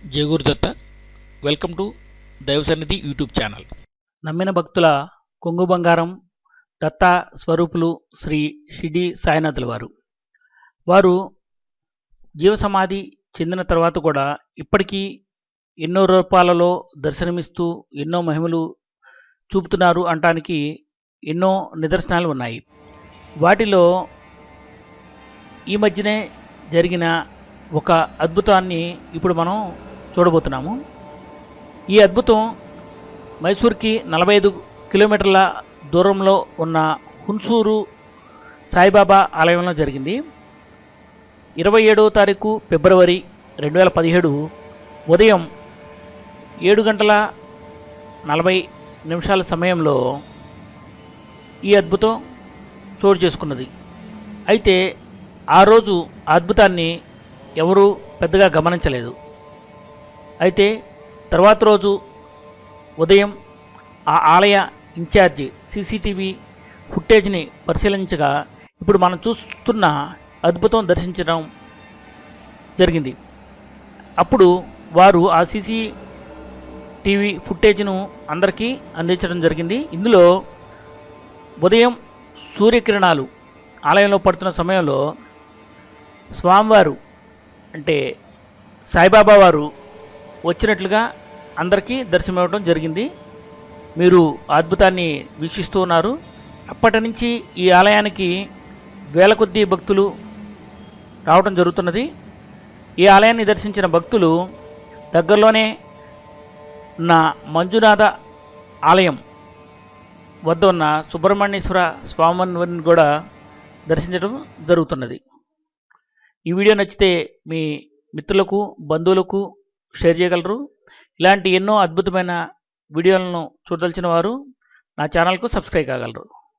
జయగురు Datta. Welcome to దైవ సన్నిధి YouTube channel. నమ్మిన భక్తుల కొంగు బంగారం దత్త స్వరూపులు శ్రీ షిడి సాయినాథుల వారు జీవ సమాధి చెందిన తర్వాత కూడా ఇప్పటికీ ఎన్నో రూపాలలో దర్శనమిస్తూ ఎన్నో మహిమలు చూపుతున్నారు అనటానికి ఎన్నో నిదర్శనాలు ఉన్నాయి. వాటిలో ఈ మధ్యనే జరిగిన ఒక అద్భుతాన్ని ఇప్పుడు మనం చూడబోతున్నాము. ఈ అద్భుతం మైసూర్కి 45 కిలోమీటర్ల దూరంలో ఉన్న హున్సూరు సాయిబాబా ఆలయంలో జరిగింది. 27వ తారీఖు ఫిబ్రవరి 2017 ఉదయం 7 గంటల 40 నిమిషాల సమయంలో ఈ అద్భుతం చోటు చేసుకున్నది. అయితే ఆ రోజు ఆ అద్భుతాన్ని ఎవరూ పెద్దగా గమనించలేదు. అయితే తర్వాత రోజు ఉదయం ఆ ఆలయ ఇన్ఛార్జి సీసీటీవీ ఫుటేజ్ని పరిశీలించగా ఇప్పుడు మనం చూస్తున్న అద్భుతం దర్శించడం జరిగింది. అప్పుడు వారు ఆ సీసీటీవీ ఫుటేజ్ను అందరికీ అందించడం జరిగింది. ఇందులో ఉదయం సూర్యకిరణాలు ఆలయంలో పడుతున్న సమయంలో స్వామివారు అంటే సాయిబాబా వారు వచ్చినట్లుగా అందరికీ దర్శనమివ్వడం జరిగింది. మీరు అద్భుతాన్ని వీక్షిస్తూ ఉన్నారు. అప్పటి నుంచి ఈ ఆలయానికి వేల కొద్దీ భక్తులు రావడం జరుగుతున్నది. ఈ ఆలయాన్ని దర్శించిన భక్తులు దగ్గరలోనే ఉన్న మంజునాథ ఆలయం వద్ద ఉన్న సుబ్రహ్మణ్యేశ్వర స్వామిని కూడా దర్శించడం జరుగుతున్నది. ఈ వీడియో నచ్చితే మీ మిత్రులకు బంధువులకు షేర్ చేయగలరు. ఇలాంటి ఎన్నో అద్భుతమైన వీడియోలను చూడదలిచిన వారు నా ఛానల్కు సబ్స్క్రైబ్ కాగలరు.